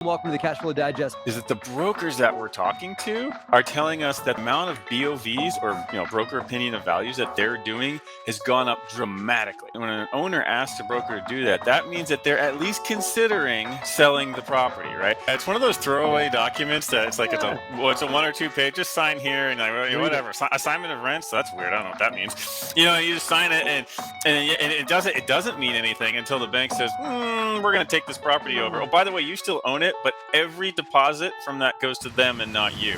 Welcome to the Cash Flow Digest. Is that the brokers that we're talking to are telling us that the amount of BOVs or broker opinion of values that they're doing has gone up dramatically. And when an owner asks a broker to do that, that means that they're at least considering selling the property, right? It's one of those throwaway documents that it's like it's a 1 or 2 page, just sign here and whatever. Assignment of rents, that's weird. I don't know what that means. You just sign it and it doesn't mean anything until the bank says, we're going to take this property over. Oh, by the way, you still own it, but every deposit from that goes to them and not you.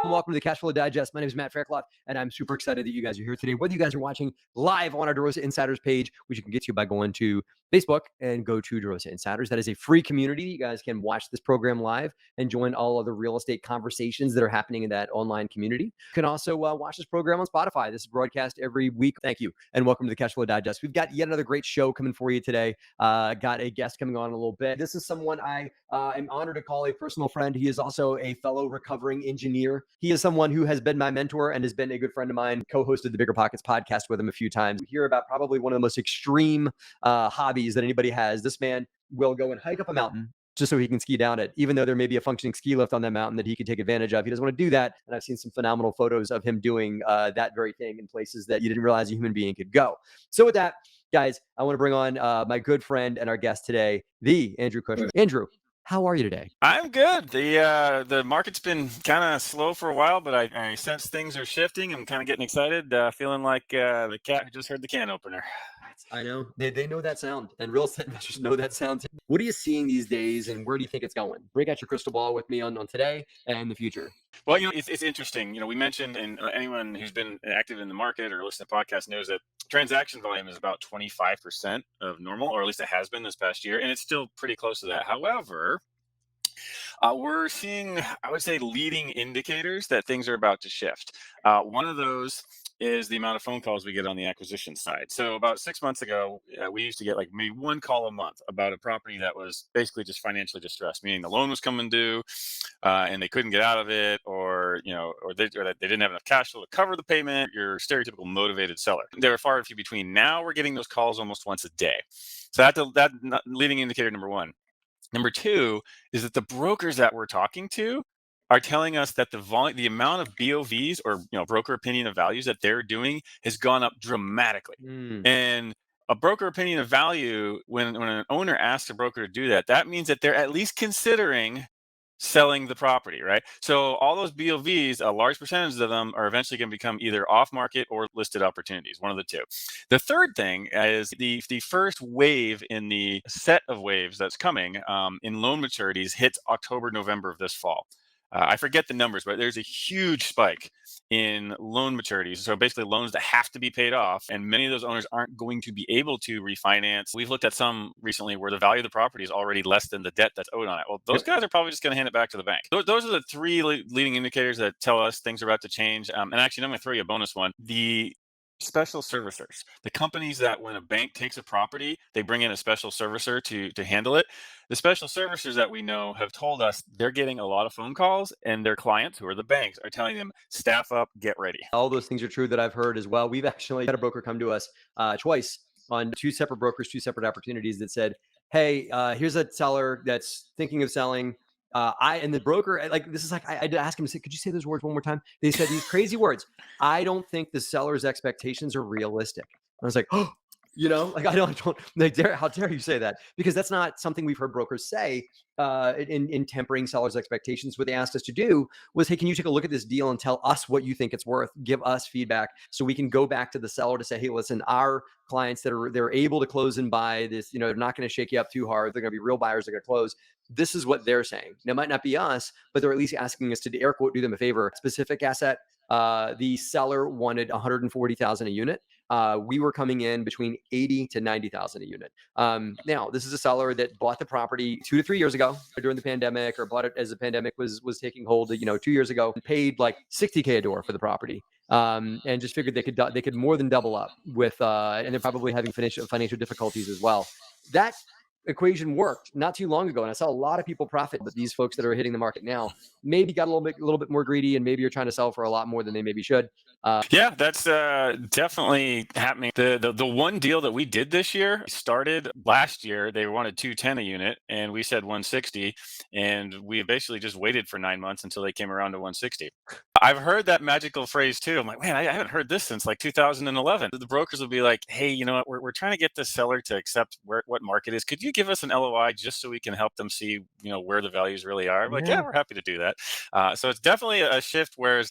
Welcome to the Cash Flow Digest. My name is Matt Faircloth, and I'm super excited that you guys are here today. Whether you guys are watching live on our DeRosa Insiders page, which you can get to by going to Facebook and go to DeRosa Insiders. That is a free community. You guys can watch this program live and join all other real estate conversations that are happening in that online community. You can also watch this program on Spotify. This is broadcast every week. Thank you, and welcome to the Cash Flow Digest. We've got yet another great show coming for you today. Got a guest coming on in a little bit. This is someone I am honored to call a personal friend. He is also a fellow recovering engineer. He is someone who has been my mentor and has been a good friend of mine, co-hosted the Bigger Pockets podcast with him a few times. We hear about probably one of the most extreme hobbies that anybody has. This man will go and hike up a mountain just so he can ski down it, even though there may be a functioning ski lift on that mountain that he could take advantage of. He doesn't want to do that. And I've seen some phenomenal photos of him doing that very thing in places that you didn't realize a human being could go. So with that, guys, I want to bring on my good friend and our guest today, the Andrew Cushman. Andrew, how are you today? I'm good. The market's been kind of slow for a while, but I sense things are shifting. I'm kind of getting excited, feeling like the cat who just heard the can opener. I know. They know that sound, and real estate investors know that sound. What are you seeing these days, and where do you think it's going? Break out your crystal ball with me on today and the future. Well, it's interesting. We mentioned, and anyone who's been active in the market or listened to podcasts knows that transaction volume is about 25% of normal, or at least it has been this past year, and it's still pretty close to that. However, we're seeing, I would say, leading indicators that things are about to shift. One of those is the amount of phone calls we get on the acquisition side. So about 6 months ago, we used to get like maybe 1 call a month about a property that was basically just financially distressed, meaning the loan was coming due and they couldn't get out of it, or they didn't have enough cash flow to cover the payment. Your stereotypical motivated seller. There are far and few between. Now we're getting those calls almost once a day. So that's leading indicator number one. Number two is that the brokers that we're talking to are telling us that the amount of BOVs or broker opinion of values that they're doing has gone up dramatically. And a broker opinion of value, when an owner asks a broker to do that, that means that they're at least considering selling the property, right? So all those BOVs, a large percentage of them are eventually going to become either off market or listed opportunities, one of the two. The third thing is the first wave in the set of waves that's coming in loan maturities hits October, November of this fall. I forget the numbers, but there's a huge spike in loan maturities. So basically loans that have to be paid off, and many of those owners aren't going to be able to refinance. We've looked at some recently where the value of the property is already less than the debt that's owed on it. Well, those guys are probably just going to hand it back to the bank. Those are the 3 leading indicators that tell us things are about to change. And actually, I'm going to throw you a bonus one. The special servicers, the companies that when a bank takes a property, they bring in a special servicer to handle it. The special servicers that we know have told us they're getting a lot of phone calls, and their clients, who are the banks, are telling them, staff up, get ready. All those things are true that I've heard as well. We've actually had a broker come to us twice on 2 separate brokers, 2 separate opportunities that said, hey, here's a seller that's thinking of selling. And the broker, I did ask him to say, could you say those words one more time? They said these crazy words. I don't think the seller's expectations are realistic. I was like, oh, I don't how dare you say that? Because that's not something we've heard brokers say in tempering sellers' expectations. What they asked us to do was, hey, can you take a look at this deal and tell us what you think it's worth? Give us feedback so we can go back to the seller to say, hey, listen, our clients they're able to close and buy this, they're not going to shake you up too hard. They're going to be real buyers. They're going to close. This is what they're saying. Now, it might not be us, but they're at least asking us to, air quote, do them a favor. Specific asset. The seller wanted $140,000 a unit. We were coming in between $80,000 to $90,000 a unit. Now, this is a seller that bought the property 2 to 3 years ago during the pandemic, or bought it as the pandemic was taking hold, 2 years ago, and paid like $60K a door for the property. And just figured they could more than double up with, and they're probably having financial difficulties as well. That equation worked not too long ago, and I saw a lot of people profit. But these folks that are hitting the market now maybe got a little bit more greedy, and maybe you're trying to sell for a lot more than they maybe should. Yeah, that's definitely happening. The one deal that we did this year started last year. They wanted 210 a unit, and we said 160, and we basically just waited for 9 months until they came around to 160. I've heard that magical phrase too. I'm like, man, I haven't heard this since like 2011. The brokers will be like, hey, you know what? We're trying to get the seller to accept what market is. Could you give us an LOI just so we can help them see, where the values really are? I'm like, yeah, Yeah. we're happy to do that. So it's definitely a shift. Whereas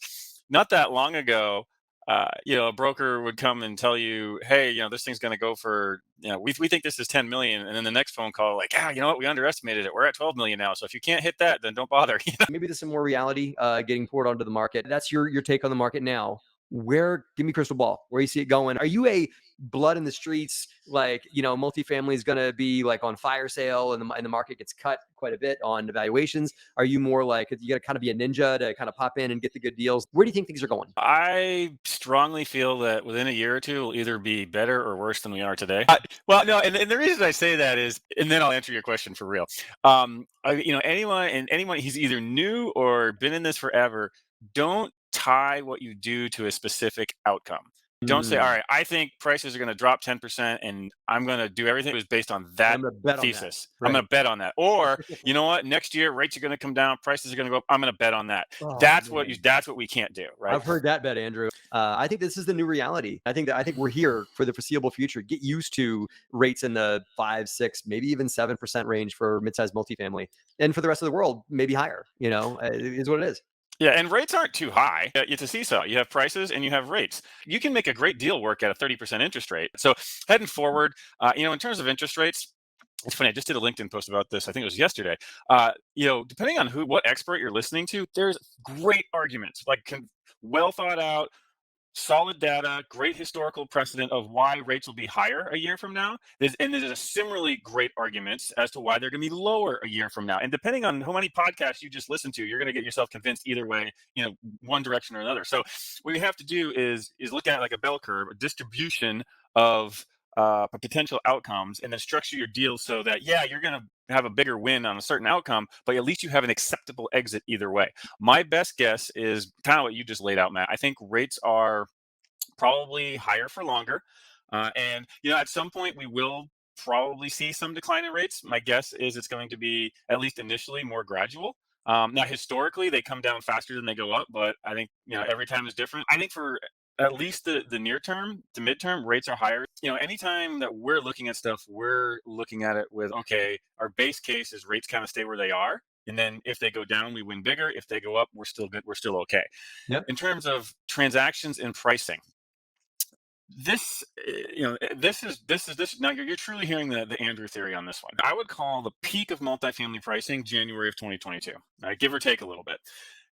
not that long ago, a broker would come and tell you, hey, this thing's going to go for, we think this is 10 million. And then the next phone call, like, you know what? We underestimated it. We're at 12 million now. So if you can't hit that, then don't bother. Maybe there's some more reality getting poured onto the market. That's your take on the market now. Give me crystal ball. Where you see it going? Are you a blood in the streets, like, multifamily is going to be like on fire sale, and the market gets cut quite a bit on evaluations? Are you more like, you got to kind of be a ninja to kind of pop in and get the good deals? Where do you think things are going? I strongly feel that within a year or two, we'll either be better or worse than we are today. Well, no, and the reason I say that is, and then I'll answer your question for real. Anyone, he's either new or been in this forever. Don't tie what you do to a specific outcome. Don't say, all right, I think prices are going to drop 10% and I'm going to do everything that was based on that I'm gonna bet on that. thesis. I'm Right. going to bet on that. Or, you know what? Next year, rates are going to come down, prices are going to go up. I'm going to bet on that. Oh, That's man. that's what we can't do, right? I've heard that bet, Andrew. I think this is the new reality. I think we're here for the foreseeable future. Get used to rates in the 5, 6, maybe even 7% range for mid-sized multifamily, and for the rest of the world, maybe higher. It is what it is. Yeah, and rates aren't too high. It's a seesaw. You have prices and you have rates. You can make a great deal work at a 30% interest rate. So heading forward, in terms of interest rates, it's funny. I just did a LinkedIn post about this. I think it was yesterday. Depending on what expert you're listening to, there's great arguments, like well thought out, solid data, great historical precedent of why rates will be higher a year from now. And there's a similarly great arguments as to why they're going to be lower a year from now. And depending on how many podcasts you just listen to, you're going to get yourself convinced either way, one direction or another. So what you have to do is look at like a bell curve, a distribution of potential outcomes, and then structure your deal so that, you're going to have a bigger win on a certain outcome, but at least you have an acceptable exit either way. My best guess is kind of what you just laid out, Matt. I think rates are probably higher for longer. And, at some point we will probably see some decline in rates. My guess is it's going to be, at least initially, more gradual. Now, historically, they come down faster than they go up, but I think, every time is different. I think for at least the near term, the midterm, rates are higher. Anytime that we're looking at stuff, we're looking at it with, okay, our base case is rates kind of stay where they are. And then if they go down, we win bigger. If they go up, we're still good. We're still okay. Yep. In terms of transactions and pricing, this this now you're truly hearing the Andrew theory on this one. I would call the peak of multifamily pricing January of 2022, give or take a little bit.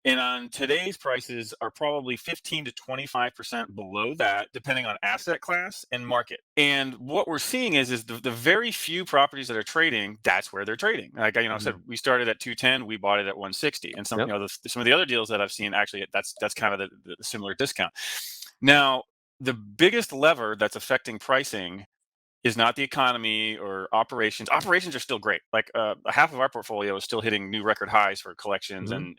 And on today's prices are probably 15 to 25% below that, depending on asset class and market. And what we're seeing is the very few properties that are trading, that's where they're trading. Like I said, we started at 210, we bought it at 160, and some some of the other deals that I've seen, actually that's kind of the similar discount. Now, the biggest lever that's affecting pricing is not the economy or operations. Operations are still great. Like half of our portfolio is still hitting new record highs for collections and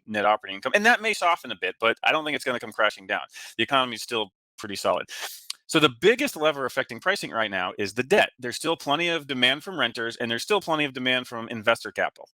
net operating income. And that may soften a bit, but I don't think it's going to come crashing down. The economy is still pretty solid. So the biggest lever affecting pricing right now is the debt. There's still plenty of demand from renters, and there's still plenty of demand from investor capital.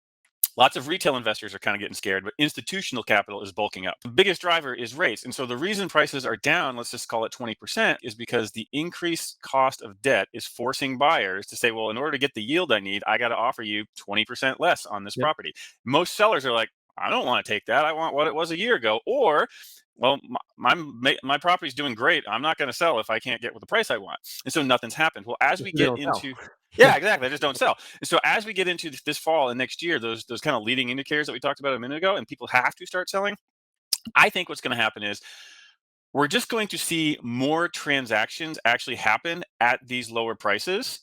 Lots of retail investors are kind of getting scared, but institutional capital is bulking up. The biggest driver is rates. And so the reason prices are down, let's just call it 20%, is because the increased cost of debt is forcing buyers to say, well, in order to get the yield I need, I got to offer you 20% less on this property. Most sellers are like, I don't want to take that. I want what it was a year ago. Or, well, my property's doing great. I'm not going to sell if I can't get what the price I want. And so nothing's happened. Well, as we get into... Yeah, exactly. They just don't sell. And so as we get into this fall and next year, those kind of leading indicators that we talked about a minute ago, and people have to start selling, I think what's going to happen is we're just going to see more transactions actually happen at these lower prices.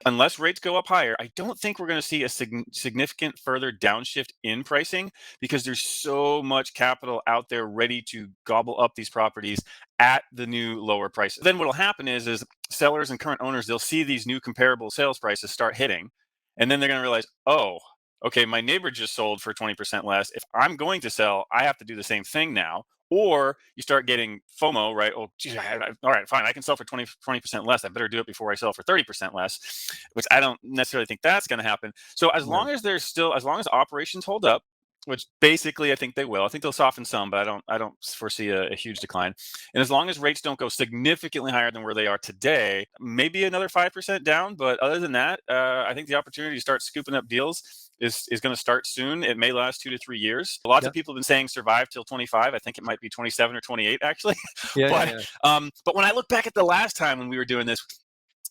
Unless rates go up higher, I don't think we're going to see a significant further downshift in pricing, because there's so much capital out there ready to gobble up these properties at the new lower prices. Then what will happen is sellers and current owners, they'll see these new comparable sales prices start hitting, And then they're going to realize, oh, okay, my neighbor just sold for 20% less. If I'm going to sell, I have to do the same thing now. Or you start getting FOMO, right? Oh, geez, all right, fine. I can sell for 20% less. I better do it before I sell for 30% less, which I don't necessarily think that's going to happen. So as Yeah. long as as long as operations hold up, which basically I think they will. I think they'll soften some, but I don't foresee a huge decline. And as long as rates don't go significantly higher than where they are today, maybe another 5% down. But other than that, I think the opportunity to start scooping up deals is going to start soon. It may last 2 to 3 years. Lots Yeah. of people have been saying survive till 25. I think it might be 27 or 28 actually. Yeah. but Yeah. but when I look back at the last time when we were doing this,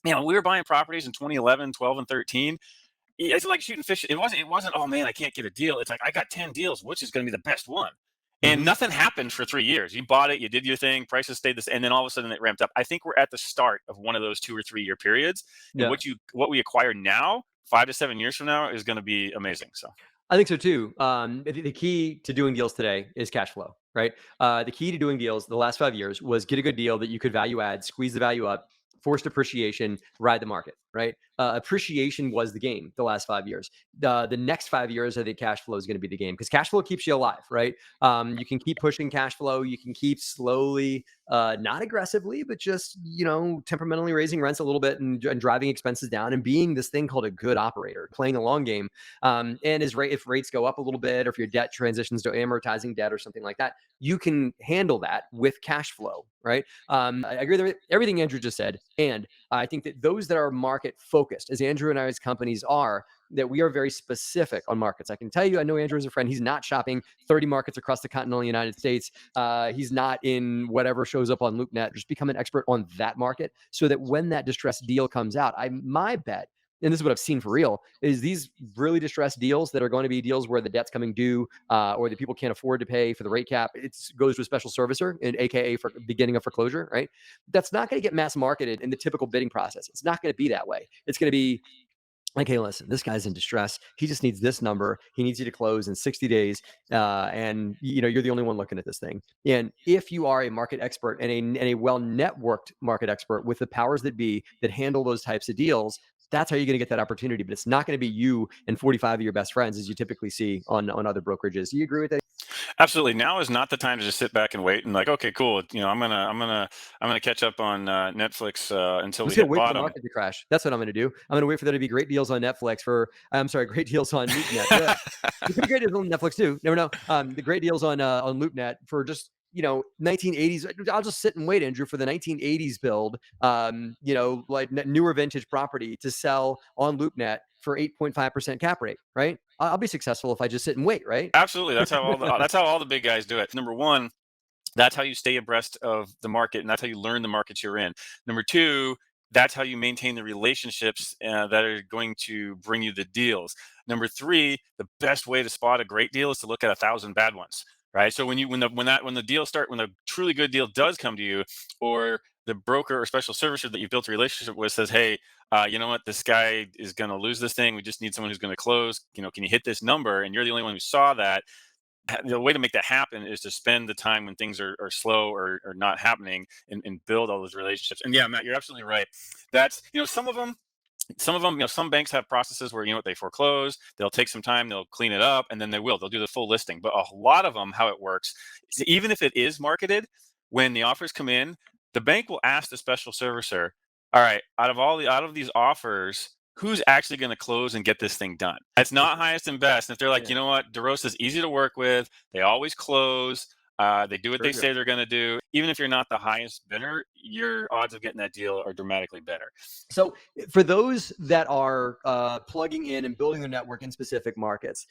we were buying properties in 2011, 12, and 13. It's like shooting fish. It wasn't. Oh man, I can't get a deal. It's like I got 10 deals. Which is going to be the best one? And Hmm. nothing happened for 3 years. You bought it, you did your thing, prices stayed this, and then all of a sudden it ramped up. I think we're at the start of one of those 2 or 3 year periods. And Yeah. what we acquire now, 5 to 7 years from now, is going to be amazing. So I think so too. The key to doing deals today is cash flow, right? The key to doing deals the last 5 years was get a good deal that you could value add, squeeze the value up, forced appreciation, ride the market, right? Appreciation was the game the last 5 years. The next 5 years, I think cash flow is going to be the game because cash flow keeps you alive, right? You can keep pushing cash flow. You can keep slowly, not aggressively, but just, temperamentally raising rents a little bit and driving expenses down and being this thing called a good operator, playing a long game. And if rates go up a little bit, or if your debt transitions to amortizing debt or something like that, you can handle that with cash flow, right? I agree with everything Andrew just said. And I think that those that are market focused, as Andrew and I's companies are, that we are very specific on markets. I can tell you, I know Andrew is a friend. He's not shopping 30 markets across the continental United States. He's not in whatever shows up on LoopNet. Just become an expert on that market so that when that distressed deal comes out, my bet, and this is what I've seen for real, is these really distressed deals that are going to be deals where the debt's coming due, or the people can't afford to pay for the rate cap. It goes to a special servicer, and AKA for beginning of foreclosure, right? That's not going to get mass marketed in the typical bidding process. It's not going to be that way. It's going to be like, hey, listen, this guy's in distress. He just needs this number. He needs you to close in 60 days. And you're the only one looking at this thing. And if you are a market expert and a well-networked market expert with the powers that be that handle those types of deals, that's how you're going to get that opportunity. But it's not going to be you and 45 of your best friends as you typically see on other brokerages. Do you agree with that? absolutely, now is not the time to just sit back and wait and like, okay, cool. I'm gonna catch up on Netflix until I'm we just gonna hit wait for the bottom. market to crash. That's what I'm gonna do. I'm gonna wait for there to be great deals on Netflix I'm sorry, great deals on LoopNet. Yeah, there could be great deals on Netflix too. Never know. The great deals on LoopNet for just 1980s. I'll just sit and wait, Andrew, for the 1980s build. Like newer vintage property to sell on LoopNet for 8.5% cap rate. Right? I'll be successful if I just sit and wait. Right? Absolutely, that's how all the big guys do it. Number one, that's how you stay abreast of the market, and that's how you learn the markets you're in. Number two, that's how you maintain the relationships that are going to bring you the deals. Number three, the best way to spot a great deal is to look at 1,000 bad ones, right? So when the truly good deal does come to you, or the broker or special servicer that you built a relationship with says, hey, you know what, this guy is going to lose this thing. We just need someone who's going to close. Can you hit this number? And you're the only one who saw that. The way to make that happen is to spend the time when things are slow or not happening, and build all those relationships. And yeah, Matt, you're absolutely right. That's, some of them, some banks have processes where, they foreclose, they'll take some time, they'll clean it up, and then they'll do the full listing. But a lot of them, how it works is, even if it is marketed, when the offers come in, the bank will ask the special servicer, all right, out of these offers, who's actually going to close and get this thing done? It's not highest and best. And if they're like, Yeah. you know what, DeRosa's easy to work with, they always close, they do what they Very good. say they're going to do. Even if you're not the highest bidder, your odds of getting that deal are dramatically better. So, for those that are plugging in and building their network in specific markets,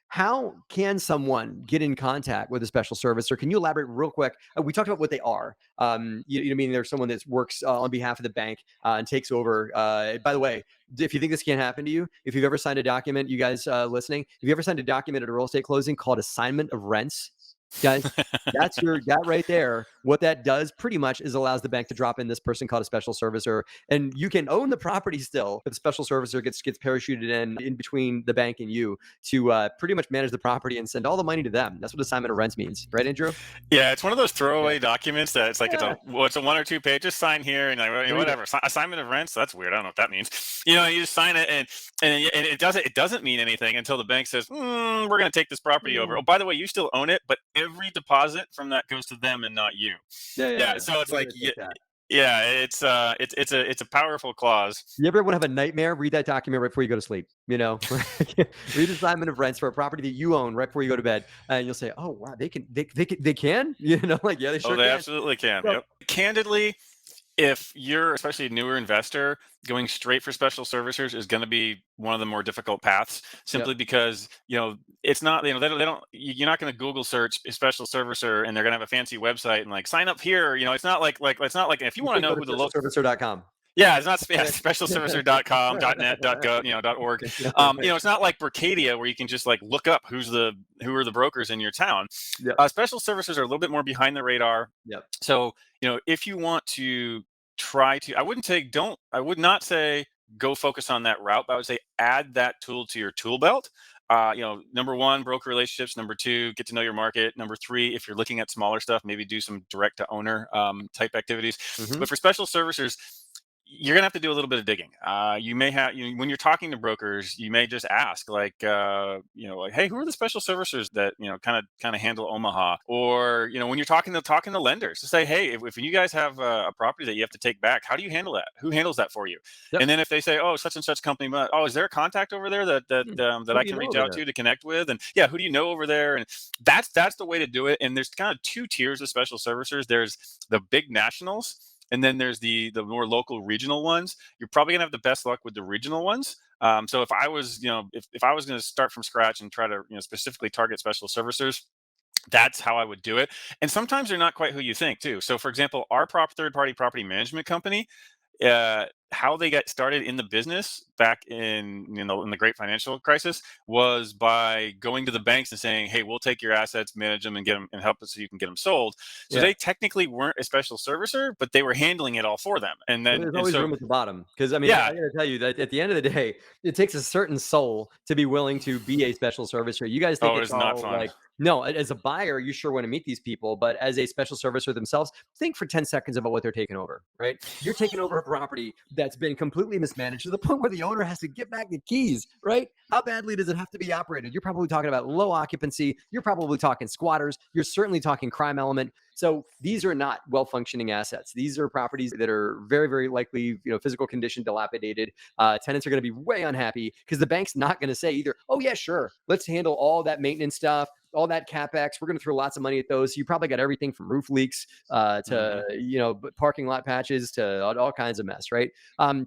how can someone get in contact with a special servicer? Can you elaborate real quick? We talked about what they are. Mean there's someone that works on behalf of the bank and takes over. By the way, if you think this can't happen to you, if you've ever signed a document, you guys listening, if you ever signed a document at a real estate closing called assignment of rents, guys, that right there What that does pretty much is allows the bank to drop in this person called a special servicer, and you can own the property still, but the special servicer gets parachuted in between the bank and you to pretty much manage the property and send all the money to them. That's what assignment of rents means, right, Andrew? Yeah, it's one of those Yeah. throwaway documents that it's like Yeah. it's a 1 or 2 page. Just sign here and like, Read it. whatever. Assignment of rents. That's weird. I don't know what that means. You just sign it and it doesn't mean anything until the bank says we're going to take this property over. Yeah. Oh, by the way, you still own it, but every deposit from that goes to them and not you. Yeah, yeah, Yeah, yeah. so it's We're like gonna take that. yeah, it's a powerful clause. You ever want to have a nightmare? Read that document right before you go to sleep. Read assignment of rents for a property that you own right before you go to bed, and you'll say, "Oh wow, they can." Like yeah, they Oh, sure they can. absolutely can. So Yep. Candidly, if you're especially a newer investor, going straight for special servicers is going to be one of the more difficult paths, yep. simply because it's not they don't you're not going to Google search a special servicer and they're going to have a fancy website and like sign up here. It's not like it's not like if you You want to can know go to who the local specialservicer.com. yeah, it's not Yeah. specialservicer.com, .net, .gov, .org. It's not like Berkadia where you can just like look up who are the brokers in your town. Yep. Special servicers are a little bit more behind the radar. Yep. So, if you want to try to, I would not say go focus on that route, but I would say add that tool to your tool belt. Number one, broker relationships. Number two, get to know your market. Number three, if you're looking at smaller stuff, maybe do some direct to owner type activities. Hmm. But for special servicers, you're gonna have to do a little bit of digging. You may have, when you're talking to brokers, you may just ask, like, like, hey, who are the special servicers that kind of handle Omaha? Or when you're talking to lenders, to say, hey, if you guys have a property that you have to take back, how do you handle that? Who handles that for you? Yep. And then if they say, oh, such and such company, oh, is there a contact over there that Who I do you can know reach over out there? to connect with? And yeah, who do you know over there? And that's the way to do it. And there's kind of two tiers of special servicers. There's the big nationals, and then there's the more local regional ones. You're probably gonna have the best luck with the regional ones. So if I was, if I was going to start from scratch and try to, specifically target special servicers, that's how I would do it. And sometimes they're not quite who you think too. So for example, our third party property management company, how they got started in the business back in the great financial crisis was by going to the banks and saying, hey, we'll take your assets, manage them, and get them and help us so you can get them sold. So Yeah. they technically weren't a special servicer, but they were handling it all for them. And Well, then there's and always so room at the bottom because I mean, I yeah. got to tell you that at the end of the day, it takes a certain soul to be willing to be a special servicer. You guys think Oh, it's it's not all fun. like, no, as a buyer, you sure want to meet these people, but as a special servicer themselves, think for 10 seconds about what they're taking over, right? You're taking over a property that's been completely mismanaged to the point where the owner has to give back the keys, right? How badly does it have to be operated? You're probably talking about low occupancy. You're probably talking squatters. You're certainly talking crime element. So these are not well-functioning assets. These are properties that are very, very likely, physical condition dilapidated. Tenants are going to be way unhappy because the bank's not going to say either, oh yeah, sure, let's handle all that maintenance stuff, all that capex. We're going to throw lots of money at those. So you probably got everything from roof leaks Hmm. to parking lot patches to all kinds of mess, right?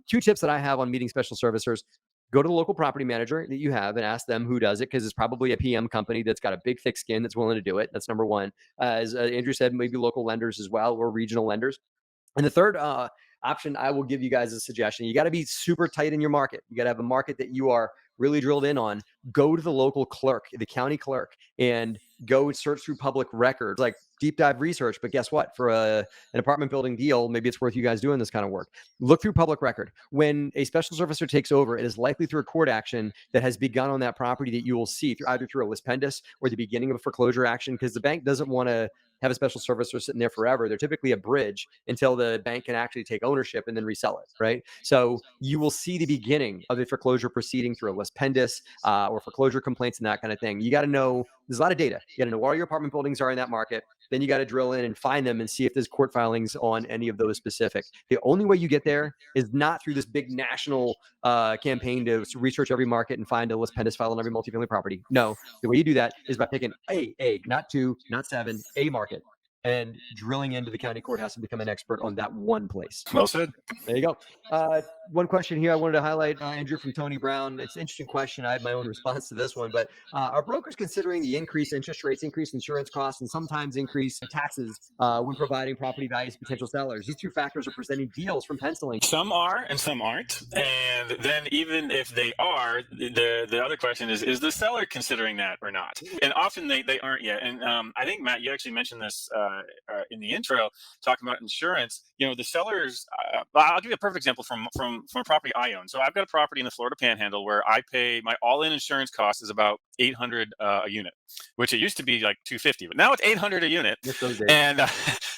Two tips that I have on meeting special servicers: go to the local property manager that you have and ask them who does it, because it's probably a PM company that's got a big thick skin that's willing to do it. That's number one. As Andrew said, maybe local lenders as well, or regional lenders. And the third option I will give you guys a suggestion: you got to be super tight in your market. You got to have a market that you are really drilled in on. Go to the local clerk, the county clerk, and go search through public records, like deep dive research. But guess what? For an apartment building deal, maybe it's worth you guys doing this kind of work. Look through public record. When a special servicer takes over, it is likely through a court action that has begun on that property that you will see through, either through a lis pendus or the beginning of a foreclosure action, because the bank doesn't want to have a special servicer sitting there forever. They're typically a bridge until the bank can actually take ownership and then resell it, right? So you will see the beginning of a foreclosure proceeding through a lis pendus or foreclosure complaints and that kind of thing. You got to know, there's a lot of data. You got to know where all your apartment buildings are in that market. Then you got to drill in and find them and see if there's court filings on any of those specific. The only way you get there is not through this big national campaign to research every market and find a lis pendus file on every multifamily property. No, the way you do that is by picking a not two, not seven, a market, and drilling into the county courthouse and become an expert on that one place. Well said. There you go. one question here I wanted to highlight, Andrew, from Tony Brown. It's an interesting question. I have my own response to this one, but are brokers considering the increased interest rates, increased insurance costs, and sometimes increased taxes when providing property values to potential sellers? These two factors are presenting deals from penciling. Some are and some aren't. And then even if they are, the other question is the seller considering that or not? And often they aren't yet. And I think, Matt, you actually mentioned this in the intro, talking about insurance. The sellers, I'll give you a perfect example from a property I own. So I've got a property in the Florida Panhandle where I pay, my all-in insurance cost is about 800 a unit, which it used to be like 250, but now it's 800 a unit. Miss those days. And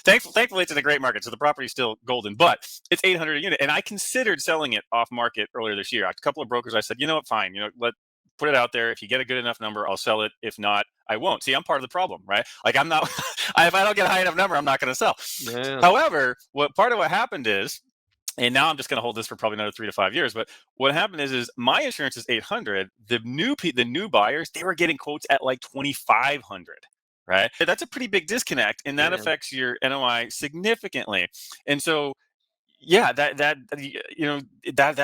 thankfully it's in a great market, so the property's still golden, but it's 800 a unit. And I considered selling it off market earlier this year. A couple of brokers, I said, you know what, fine, put it out there. If you get a good enough number, I'll sell it. If not, I won't. See, I'm part of the problem, right? Like, I'm not, if I don't get a high enough number, I'm not going to sell. Yeah. However, part of what happened is, and now I'm just going to hold this for probably another 3 to 5 years. But what happened is my insurance is 800. The new buyers, they were getting quotes at like 2,500. Right? That's a pretty big disconnect, and that affects your NOI significantly. And so, yeah, that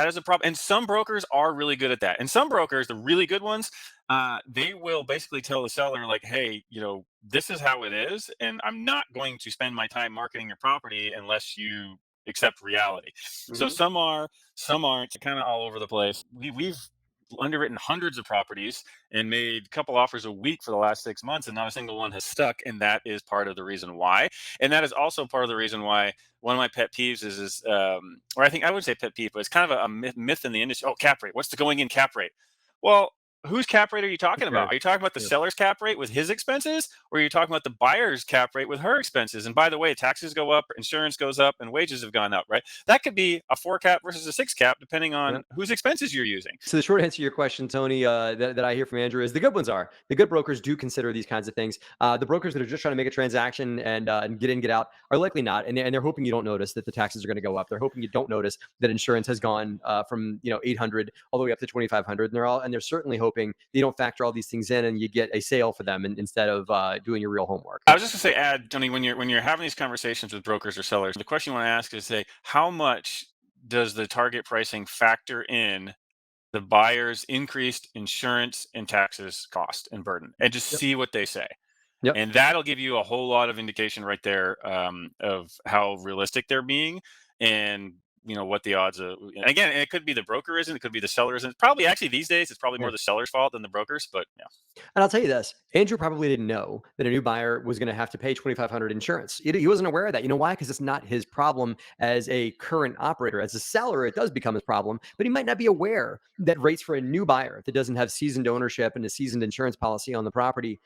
is a problem. And some brokers are really good at that. And some brokers, the really good ones, they will basically tell the seller, like, hey, this is how it is, and I'm not going to spend my time marketing your property unless you accept reality. So some are, some aren't, kind of all over the place. We've underwritten hundreds of properties and made a couple offers a week for the last 6 months, and not a single one has stuck. And that is part of the reason why. And that is also part of the reason why one of my pet peeves is or I think I would say pet peeve, but it's kind of a myth in the industry. Oh, cap rate. What's the going in cap rate? Well, whose cap rate are you talking about? Are you talking about the seller's cap rate with his expenses, or are you talking about the buyer's cap rate with her expenses? And by the way, taxes go up, insurance goes up, and wages have gone up, right? That could be a 4 cap versus a 6 cap, depending on whose expenses you're using. So the short answer to your question, Tony, that I hear from Andrew is the good ones are. The good brokers do consider these kinds of things. The brokers that are just trying to make a transaction and get in, get out are likely not. And they're hoping you don't notice that the taxes are going to go up. They're hoping you don't notice that insurance has gone from 800 all the way up to 2,500. And they're certainly hoping you don't factor all these things in and you get a sale for them instead of doing your real homework. I was just going to say, Tony, when you're having these conversations with brokers or sellers, the question you want to ask is, say, how much does the target pricing factor in the buyer's increased insurance and taxes cost and burden, and just see what they say. And that'll give you a whole lot of indication right there of how realistic they're being, and what the odds of. And again, it could be the broker isn't, it could be the seller isn't. Probably, actually, these days it's probably more the seller's fault than the broker's. But yeah. And I'll tell you this, Andrew probably didn't know that a new buyer was going to have to pay 2,500 insurance. He wasn't aware of that. You know why? Because it's not his problem as a current operator. As a seller, it does become his problem, but he might not be aware that rates for a new buyer that doesn't have seasoned ownership and a seasoned insurance policy on the property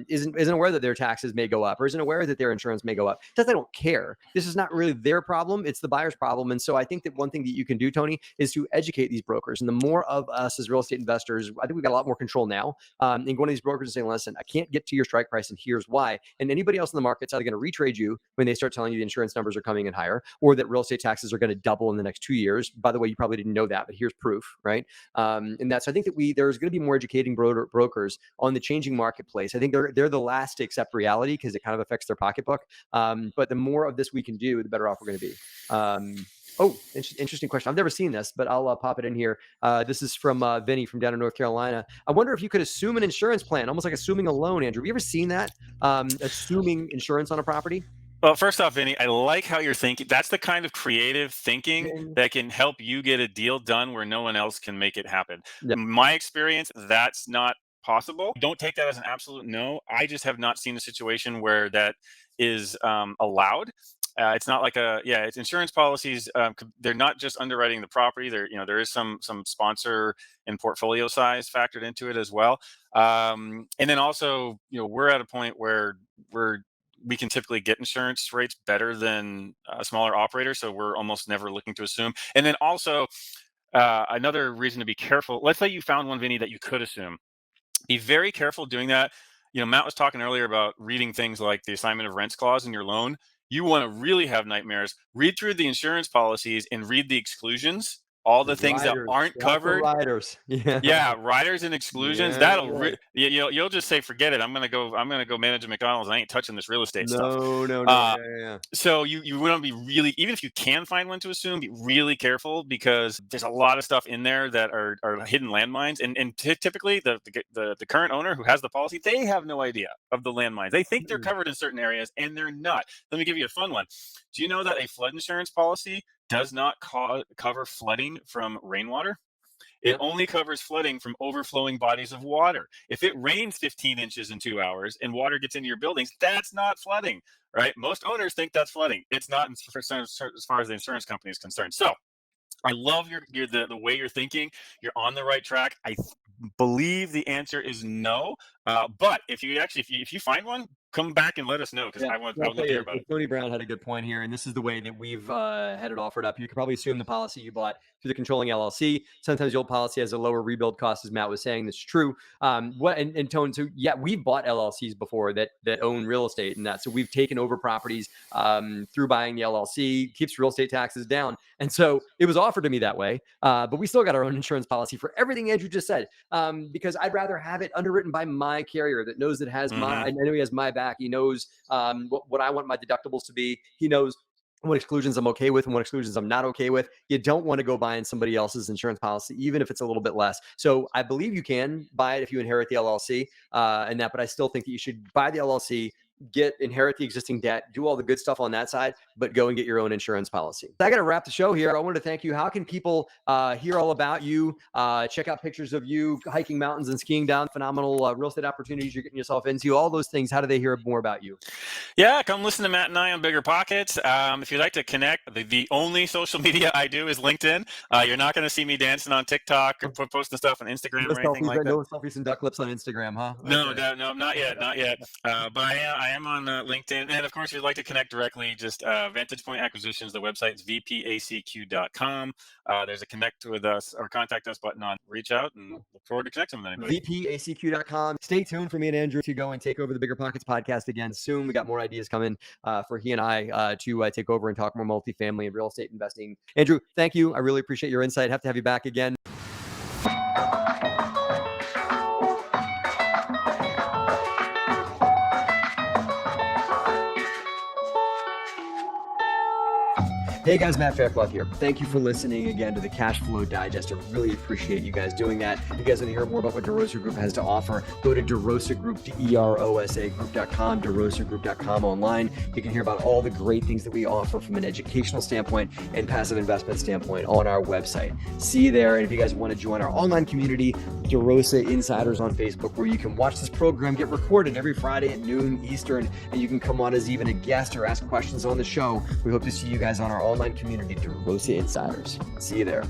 isn't aware that their taxes may go up, or isn't aware that their insurance may go up. Because they don't care. This is not really their problem. It's the buyer's problem. And so I think that one thing that you can do, Tony, is to educate these brokers. And the more of us as real estate investors, I think we've got a lot more control now. And going to these brokers and saying, listen, I can't get to your strike price, and here's why. And anybody else in the market's either going to retrade you when they start telling you the insurance numbers are coming in higher, or that real estate taxes are going to double in the next 2 years. By the way, you probably didn't know that, but here's proof, right? And that's, I think that there's going to be more educating brokers on the changing marketplace. I think they're the last to accept reality because it kind of affects their pocketbook. But the more of this we can do, the better off we're going to be. Oh, interesting question. I've never seen this, but I'll pop it in here. This is from Vinny from down in North Carolina. I wonder if you could assume an insurance plan, almost like assuming a loan, Andrew. Have you ever seen that? Assuming insurance on a property? Well, first off, Vinny, I like how you're thinking. That's the kind of creative thinking that can help you get a deal done where no one else can make it happen. In my experience, that's not possible. Don't take that as an absolute no. I just have not seen a situation where that is allowed. It's not like it's insurance policies. They're not just underwriting the property. There is some sponsor and portfolio size factored into it as well. And then also, we're at a point where we can typically get insurance rates better than a smaller operator. So we're almost never looking to assume. And then also another reason to be careful. Let's say you found one, Vinny, that you could assume. Be very careful doing that. Matt was talking earlier about reading things like the assignment of rents clause in your loan. You want to really have nightmares. Read through the insurance policies and read the exclusions all The the things that riders, aren't lots of covered. riders. Yeah. Yeah, riders and exclusions. Yeah, That'll yeah. you'll just say, forget it. I'm gonna go manage a McDonald's. I ain't touching this real estate stuff. No, no, no. Uh, Yeah, yeah, yeah. so you want to be really, even if you can find one to assume, be really careful, because there's a lot of stuff in there that are hidden landmines. And typically the current owner who has the policy, they have no idea of the landmines. They think they're Mm. covered in certain areas, and they're not. Let me give you a fun one. Do you know that a flood insurance policy does not cover flooding from rainwater? It Yeah. only covers flooding from overflowing bodies of water. If it rains 15 inches in 2 hours and water gets into your buildings, that's not flooding, right? Most owners think that's flooding. It's not, as far as the insurance company is concerned. So I love the way you're thinking. You're on the right track. I believe the answer is no. But if you find one, come back and let us know, because Yeah, I would well, I'll love tell to hear you, about it. Tony Brown had a good point here, and this is the way that we've had it offered up. You can probably assume the policy you bought through the controlling LLC. Sometimes the old policy has a lower rebuild cost, as Matt was saying. That's true. And Tone, so yeah, we've bought LLCs before that own real estate and that. So we've taken over properties through buying the LLC, keeps real estate taxes down. And so it was offered to me that way. But we still got our own insurance policy for everything Andrew just said, because I'd rather have it underwritten by my carrier that knows it has I know he has my back. He knows what I want my deductibles to be. He knows what exclusions I'm okay with and what exclusions I'm not okay with. You don't want to go buying somebody else's insurance policy, even if it's a little bit less. So I believe you can buy it if you inherit the LLC and that, but I still think that you should buy the LLC, inherit the existing debt, do all the good stuff on that side, but go and get your own insurance policy. I got to wrap the show here. I wanted to thank you. How can people hear all about you, check out pictures of you hiking mountains and skiing down, phenomenal real estate opportunities you're getting yourself into, all those things? How do they hear more about you? Yeah, come listen to Matt and I on Bigger Pockets. If you'd like to connect, the only social media I do is LinkedIn. You're not going to see me dancing on TikTok or posting stuff on Instagram or anything like that. No selfies and duck lips on Instagram, huh? No, Okay. no, not yet, not yet. But I am on LinkedIn, and of course, if you'd like to connect directly, just Vantage Point Acquisitions. The website's vpacq.com. There's a connect with us or contact us button on. Reach out, and look forward to connecting with anybody. vpacq.com. Stay tuned for me and Andrew to go and take over the Bigger Pockets podcast again soon. We got more ideas coming for he and I to take over and talk more multifamily and real estate investing. Andrew, thank you. I really appreciate your insight. Have to have you back again. Hey guys, Matt Faircloth here. Thank you for listening again to the Cash Flow Digest. I really appreciate you guys doing that. If you guys want to hear more about what DeRosa Group has to offer, go to DeRosa Group, DeRosa Group.com, DeRosaGroup.com online. You can hear about all the great things that we offer from an educational standpoint and passive investment standpoint on our website. See you there. And if you guys want to join our online community, DeRosa Insiders on Facebook, where you can watch this program get recorded every Friday at noon Eastern, and you can come on as even a guest or ask questions on the show. We hope to see you guys on our online community, DeRosa Insiders. See you there.